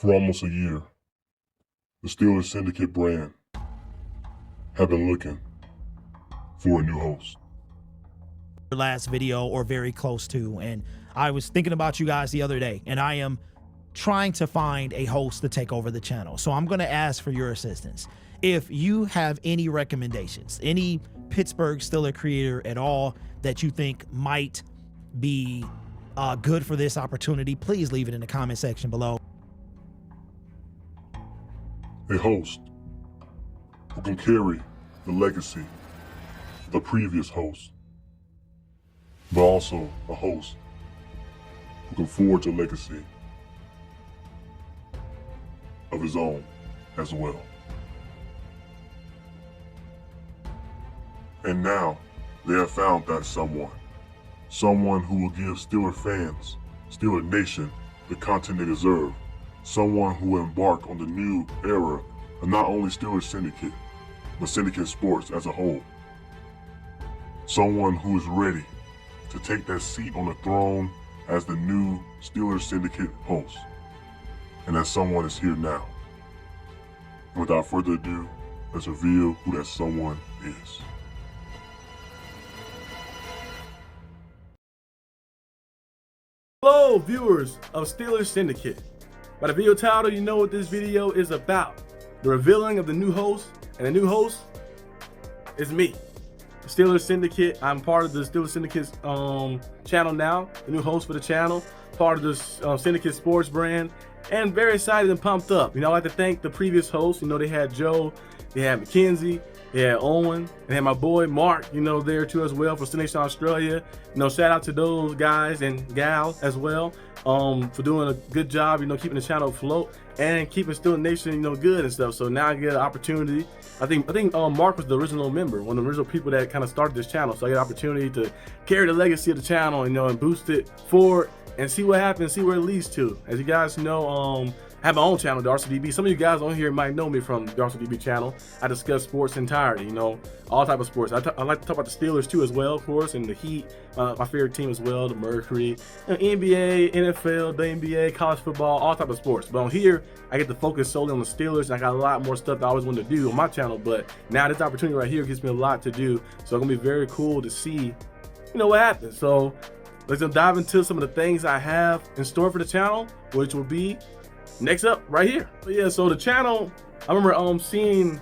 For almost a year, the Steelers Syndicate brand have been looking for a new host. Last video or very close to, and I was thinking about you guys the other day, and I am trying to find a host to take over the channel. So I'm going to ask for your assistance. If you have any recommendations, any Pittsburgh Steelers creator at all that you think might be good for this opportunity, please leave it in the comment section below. A host who can carry the legacy of the previous host, but also a host who can forge a legacy of his own as well. And now they have found that someone who will give Steeler fans, Steeler Nation, the content they deserve, someone who will embark on the new era of not only Steelers Syndicate, but Syndicate Sports as a whole. Someone who is ready to take that seat on the throne as the new Steelers Syndicate host. And that someone is here now. And without further ado, let's reveal who that someone is. Hello viewers of Steelers Syndicate. By the video title, you know what this video is about. The revealing of the new host, and the new host is me. The Steelers Syndicate. I'm part of the Steelers Syndicate's channel now, the new host for the channel, part of the Syndicate Sports brand, and very excited and pumped up. You know, I'd like to thank the previous hosts. You know, they had Joe, they had Mackenzie, they had Owen, and they had my boy Mark, you know, there too as well for Steelersnation Australia. You know, shout out to those guys and gals as well for doing a good job, you know, keeping the channel afloat and keeping SteelersNation, you know, good and stuff. So now I get an opportunity. I think Mark was the original member, one of the original people that kind of started this channel. So I get an opportunity to carry the legacy of the channel, you know, and boost it forward and see what happens, see where it leads to. As you guys know, I have my own channel, the Arsenal D.B. Some of you guys on here might know me from the Arsenal D.B. channel. I discuss sports entirety, you know, all type of sports. I like to talk about the Steelers too as well, of course, and the Heat, my favorite team as well, the Mercury, you know, NBA, NFL, WNBA, college football, all type of sports. But on here, I get to focus solely on the Steelers, and I got a lot more stuff that I always wanted to do on my channel. But now this opportunity right here gives me a lot to do, so it's gonna be very cool to see, you know, what happens. So let's dive into some of the things I have in store for the channel, which will be next up right here. But yeah, so the channel, I remember seeing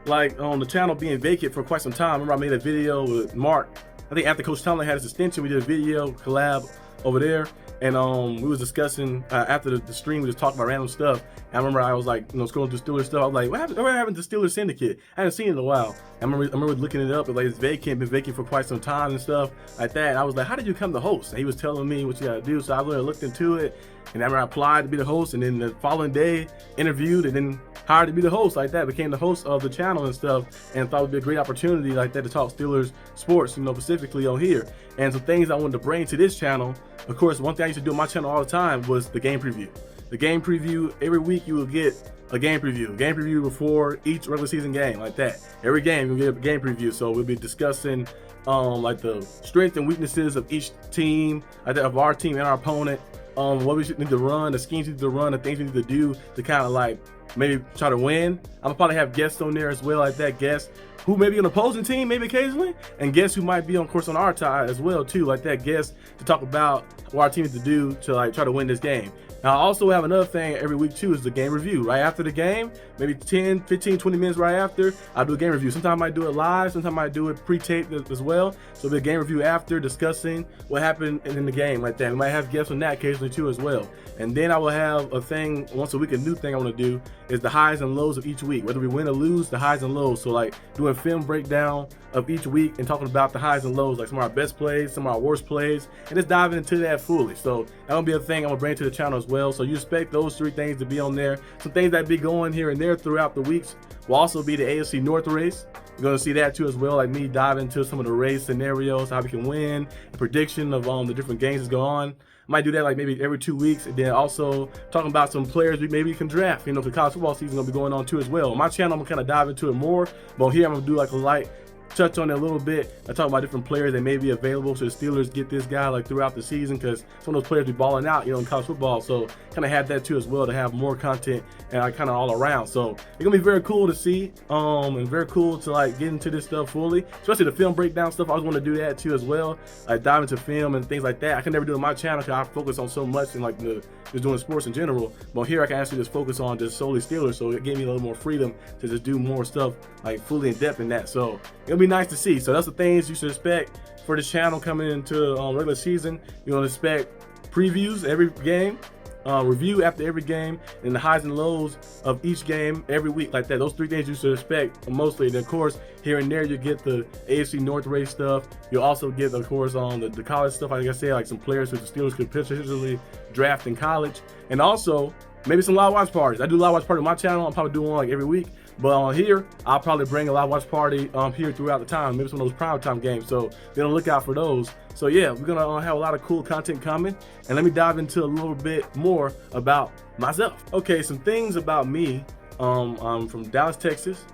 like the channel being vacant for quite some time. I remember I made a video with Mark. I think after Coach Tomlin had his extension, we did a video collab over there, and we was discussing after the stream, we just talked about random stuff. And I remember I was like, you know, scrolling through Steelers stuff. I was like, what happened to Steelers Syndicate? I haven't seen it in a while. I remember looking it up. It's like it's vacant, been vacant for quite some time and stuff like that. And I was like, how did you become the host? And he was telling me what you got to do. So I literally looked into it, and I remember I applied to be the host, and then the following day interviewed, and then hired to be the host like that. Became the host of the channel and stuff, and thought it would be a great opportunity like that to talk Steelers sports, you know, specifically on here. And some things I wanted to bring to this channel. Of course, one thing I used to do on my channel all the time was the game preview. The game preview, every week you will get a game preview before each regular season game, like that. Every game you'll get a game preview. So we'll be discussing like the strengths and weaknesses of each team, like that, of our team and our opponent, what we should need to run, the schemes we need to run, the things we need to do to kind of like maybe try to win. I'm gonna probably have guests on there as well, like that, guests who may be on the opposing team, maybe occasionally, and guests who might be on course on our side as well too, like that, guests to talk about what our team needs to do to like try to win this game. Now, I also have another thing every week too, is the game review. Right after the game, maybe 10, 15, 20 minutes right after, I'll do a game review. Sometimes I might do it live, sometimes I might do it pre-taped as well. So the game review after, discussing what happened in the game, like that. We might have guests on that occasionally too as well. And then I will have a thing once a week. A new thing I want to do is the highs and lows of each week, whether we win or lose, the highs and lows. So like doing film breakdown of each week and talking about the highs and lows, like some of our best plays, some of our worst plays, and just diving into that fully. So that'll be a thing I'm gonna bring to the channel as well. So you expect those three things to be on there. Some things that be going here and there throughout the weeks will also be the AFC North race. You're gonna see that too as well, like me dive into some of the race scenarios, how we can win, the prediction of the different games that go on. I might do that like maybe every 2 weeks, and then also talking about some players we maybe can draft, you know, the college football season gonna be going on too as well. On my channel, I'm gonna kind of dive into it more, but here I'm gonna do like a light touch on it a little bit. I talk about different players that may be available to the Steelers get this guy like throughout the season, because some of those players be balling out, you know, in college football. So kind of have that too as well, to have more content and kind of all around. So it's gonna be very cool to see, and very cool to like get into this stuff fully, especially the film breakdown stuff. I always want to do that too as well, like dive into film and things like that. I can never do it on my channel because I focus on so much and like just doing sports in general. But here I can actually just focus on just solely Steelers, so it gave me a little more freedom to just do more stuff like fully in depth in that. So it'll be nice to see. So that's the things you should expect for this channel coming into regular season. You're gonna expect previews every game, review after every game, and the highs and lows of each game every week, like that. Those 3 things you should expect mostly. And of course, here and there you get the AFC North race stuff. You'll also get, of course, the college stuff. Like I said, like some players who the Steelers could potentially draft in college, and also maybe some live watch parties. I do live watch party on my channel. I'm probably doing one like every week. But on here, I'll probably bring a live watch party here throughout the time, maybe some of those primetime games. So be on the lookout for those. So yeah, we're gonna have a lot of cool content coming. And let me dive into a little bit more about myself. Okay, some things about me. I'm from Dallas, Texas.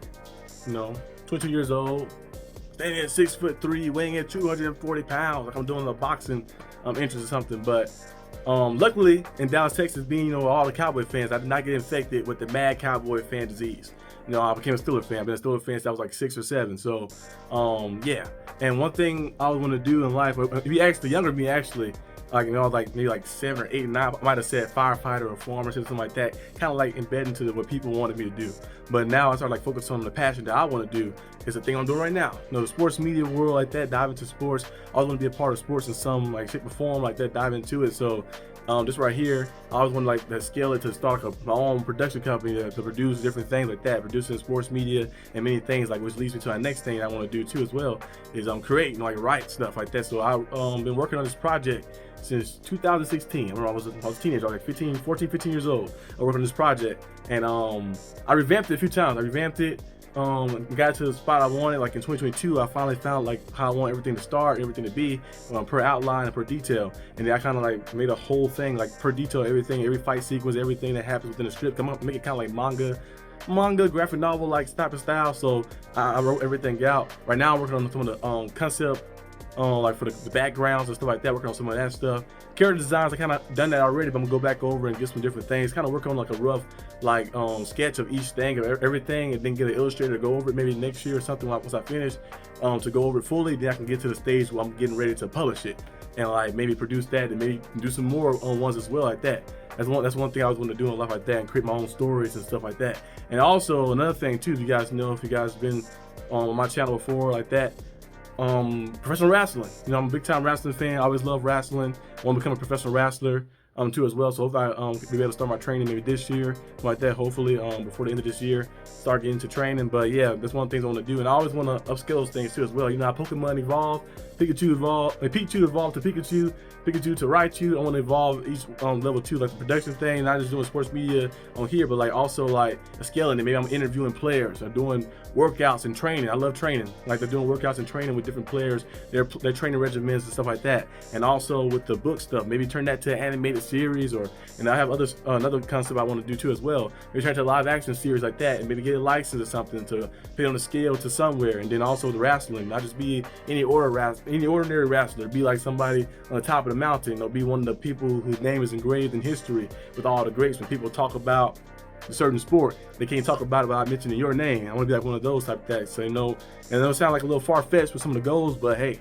You know, 22 years old, standing at 6'3", weighing at 240 pounds. Like I'm doing a boxing interest or something. But luckily in Dallas, Texas, being, you know, all the Cowboy fans, I did not get infected with the mad Cowboy fan disease. You know, I became a Steelers fan. I've been a Steelers fan since I was like 6 or 7. So, yeah. And one thing I was going to do in life, if you ask the younger me, actually, like, you know, like maybe like 7 or 8 or 9, I might have said firefighter or farmer or something like that, kind of like embedded into what people wanted me to do. But now I started like focusing on the passion that I want to do. Is the thing I'm doing right now. You know, the sports media world like that, dive into sports. I always want to be a part of sports in some like shape or form like that, dive into it. So just right here, I always want to like to scale it to start my own production company to produce different things like that, producing sports media and many things, like, which leads me to our next thing I want to do too as well, is creating, like, write stuff like that. So I've been working on this project since 2016. I remember I was a teenager, I was like 14, 15 years old. I worked on this project, and I revamped it a few times. I revamped it, got to the spot I wanted. Like in 2022, I finally found like how I want everything to start, everything to be, per outline and per detail. And then I kind of like made a whole thing, like per detail, everything, every fight sequence, everything that happens within the script. Come up, make it kind of like manga, graphic novel like type of style. So I wrote everything out. Right now I'm working on some of the concept, like for the backgrounds and stuff like that, working on some of that stuff. Character designs, I kind of done that already, but I'm gonna go back over and get some different things, kind of work on like a rough like sketch of each thing, of everything, and then get an illustrator to go over it maybe next year or something, like once I finish, to go over it fully. Then I can get to the stage where I'm getting ready to publish it, and like maybe produce that, and maybe do some more ones as well like that. That's one thing I was going to do in life like that, and create my own stories and stuff like that. And also another thing too, if you guys know, if you guys been on my channel before like that, professional wrestling. You know, I'm a big time wrestling fan. I always love wrestling. I want to become a professional wrestler too as well. So if I be able to start my training maybe this year, like that, hopefully before the end of this year, start getting into training. But yeah, that's one of the things I want to do, and I always want to upskill those things too as well. You know, Pokemon evolve, Pikachu evolved to Pikachu, Pikachu to Raichu. I want to evolve each level too, like the production thing, not just doing sports media on here, but like also like scaling it. Maybe I'm interviewing players or doing workouts and training. I love training. Like they're doing workouts and training with different players, their training regimens and stuff like that. And also with the book stuff, maybe turn that to an animated series, and I have another concept I want to do too as well. Maybe turn it to a live action series like that, and maybe get a license or something to put on the scale to somewhere. And then also the wrestling, not just be any ordinary wrestler, be like somebody on the top of the mountain, or be one of the people whose name is engraved in history with all the greats. When people talk about a certain sport, they can't talk about it without mentioning your name. I want to be like one of those type of guys. So, you know, and it'll sound like a little far-fetched with some of the goals, but hey,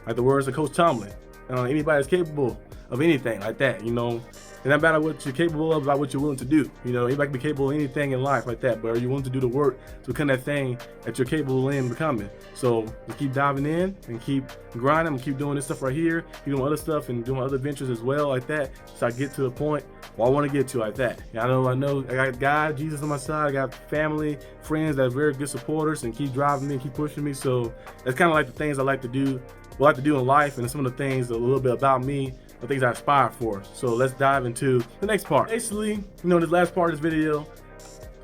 like the words of Coach Tomlin, anybody is capable of anything like that, you know. It doesn't matter what you're capable of, about what you're willing to do. You know, anybody can be capable of anything in life like that, but are you willing to do the work to become that thing that you're capable in becoming? So we keep diving in and keep grinding and keep doing this stuff right here, keep doing other stuff and doing other ventures as well like that, so I get to the point where I want to get to like that. I know I got God, Jesus on my side, I got family, friends that are very good supporters and keep driving me and keep pushing me. So that's kind of like the things I like to do in life, and some of the things a little bit about me, the things I aspire for. So let's dive into the next part. Basically, you know, this last part of this video,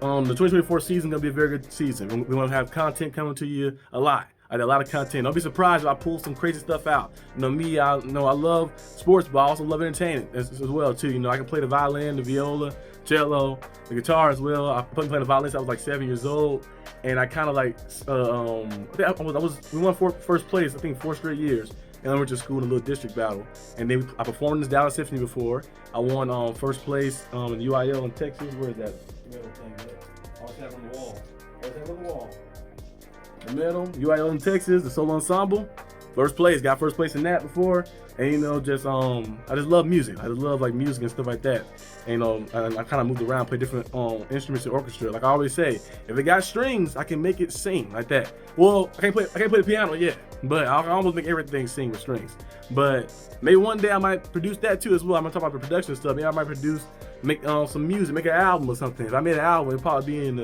the 2024 season is gonna be a very good season. We're gonna have content coming to you a lot. I did a lot of content. Don't be surprised if I pull some crazy stuff out. You know me, I love sports, but I also love entertainment as well too. You know, I can play the violin, the viola, cello, the guitar as well. I've been playing the violin since I was like 7 years old, and I kind of like we won first place I think 4 straight years. And I went to school in a little district battle, and then I performed in this Dallas Symphony before. I won first place in UIL in Texas. Where is that middle thing? I always have it on the wall. The middle, UIL in Texas, the solo ensemble, first place. Got first place in that before. And you know, just I just love music. I just love like music and stuff like that. And, you know, I kind of moved around, played different instruments in orchestra. Like I always say, if it got strings, I can make it sing like that. Well, I can't play the piano yet, but I can almost make everything sing with strings. But maybe one day I might produce that too as well. I'm gonna talk about the production stuff. Maybe I might make some music, make an album or something. If I made an album, it'd probably be in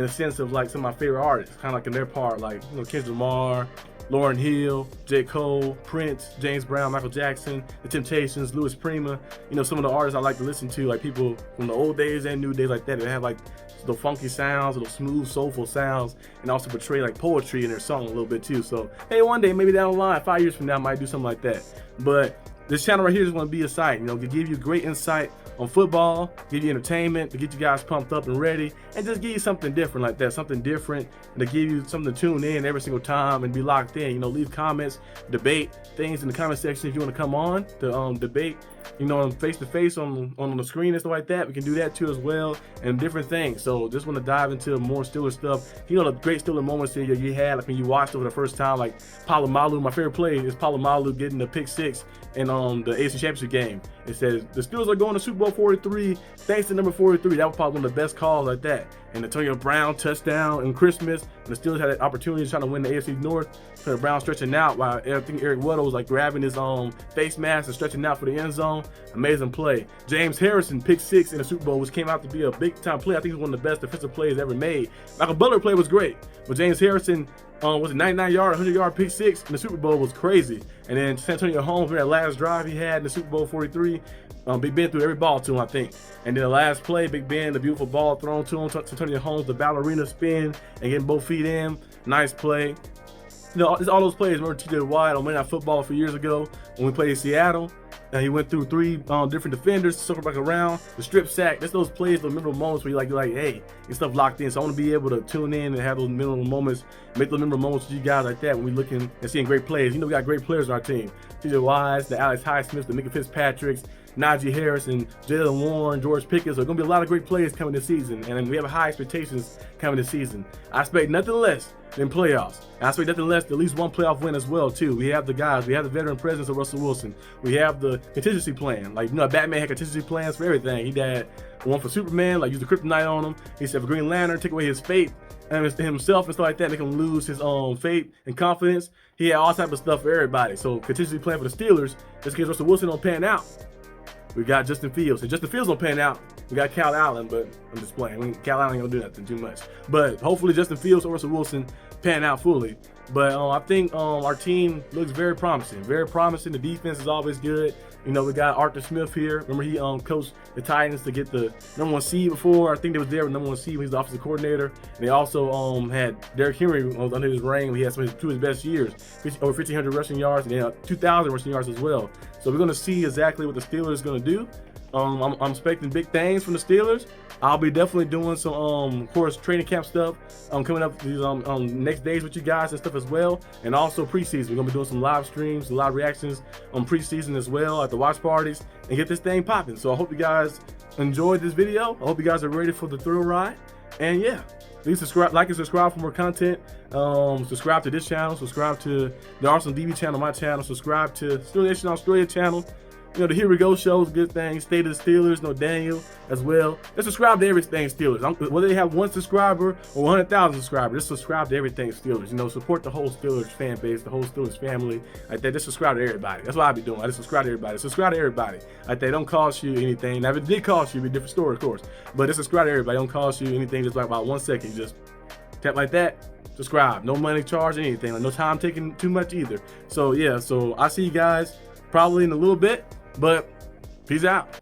a sense of like some of my favorite artists, kind of like in their part, like, you know, Kendrick Lamar, Lauryn Hill, J. Cole, Prince, James Brown, Michael Jackson, The Temptations, Louis Prima. You know, some of the artists I like to listen to, like people from the old days and new days like that. They have like the funky sounds, or the smooth, soulful sounds, and also portray like poetry in their song a little bit too. So hey, one day, maybe down the line, 5 years from now, I might do something like that. But this channel right here is going to be a site, you know, to give you great insight on football, give you entertainment, to get you guys pumped up and ready, and just give you something different like that, something different, and to give you something to tune in every single time and be locked in. You know, leave comments, debate things in the comment section if you want to come on to debate, you know, face to face on the screen and stuff like that. We can do that too as well, and different things. So just want to dive into more Steelers stuff. You know, the great Steelers moments that you had, like when you watched it for the first time, like Palomalu. My favorite play is Palomalu getting the pick 6 in the AFC Championship game. It says the Steelers are going to Super Bowl 43 thanks to number 43. That was probably one of the best calls like that. And Antonio Brown touchdown on Christmas, and the Steelers had an opportunity to try to win the AFC North. Antonio Brown stretching out while I think Eric Weddle was like grabbing his face mask and stretching out for the end zone. Amazing play. James Harrison pick 6 in the Super Bowl, which came out to be a big time play. I think it was one of the best defensive plays ever made. Michael Butler play was great, but James Harrison was a 99-yard, 100-yard pick 6 in the Super Bowl was crazy. And then Santonio Holmes, that last drive he had in the Super Bowl 43, Big Ben threw every ball to him, I think. And then the last play, Big Ben, the beautiful ball thrown to him, Santonio Holmes, the ballerina spin and getting both feet in. Nice play. You know, all those plays. Remember TJ Watt on Monday Night Football a few years ago when we played in Seattle? And he went through 3 different defenders, circled back around, the strip sack. That's those plays, those memorable moments where you're like, hey, your stuff locked in. So I want to be able to tune in and have those memorable moments, make those memorable moments with you guys like that when we're looking and seeing great players. You know, we got great players on our team. TJ Watt, the Alex Highsmiths, the Micah Fitzpatricks, Najee Harris, and Jalen Warren, George Pickens. So going to be a lot of great players coming this season, and we have high expectations coming this season. I expect nothing less than playoffs. And I expect nothing less than at least one playoff win as well too. We have the guys, we have the veteran presence of Russell Wilson. We have the contingency plan. Like, you know, Batman had contingency plans for everything. He had one for Superman, like use the kryptonite on him. He said for Green Lantern, take away his fate and himself and stuff like that, make him lose his faith and confidence. He had all type of stuff for everybody. So contingency plan for the Steelers, just in case Russell Wilson don't pan out, we got Justin Fields. And Justin Fields don't pan out, we got Cal Allen, but I'm just playing. Cal Allen ain't gonna do nothing too much. But hopefully Justin Fields or Russell Wilson pan out fully. But I think our team looks very promising. Very promising. The defense is always good. You know, we got Arthur Smith here. Remember he coached the Titans to get the #1 seed before. I think they was there with #1 seed when he's the offensive coordinator. And they also had Derrick Henry under his reign. He had two of his best years, over 1,500 rushing yards and then 2,000 rushing yards as well. So we're going to see exactly what the Steelers are going to do. I'm expecting big things from the Steelers. I'll be definitely doing some, of course, training camp stuff coming up these next days with you guys and stuff as well. And also preseason. We're going to be doing some live streams, live reactions on preseason as well at the watch parties and get this thing popping. So I hope you guys enjoyed this video. I hope you guys are ready for the thrill ride. And yeah, please subscribe, like and subscribe for more content. Subscribe to this channel. Subscribe to the Arsenal D.B channel, my channel. Subscribe to Steelersnation Australia channel. You know, the Here We Go shows, good things. State of the Steelers, no Daniel as well. Just subscribe to everything Steelers. Whether they have 1 subscriber or 100,000 subscribers, just subscribe to everything Steelers. You know, support the whole Steelers fan base, the whole Steelers family. Like that, just subscribe to everybody. That's what I be doing. I just subscribe to everybody. Subscribe to everybody. Like that, don't cost you anything. Now, if it did cost you, it'd be a different story, of course. But just subscribe to everybody. Don't cost you anything. Just like about 1 second. Just tap like that. Subscribe. No money charged, anything. Like no time taking too much either. So yeah. So I see you guys probably in a little bit. But peace out.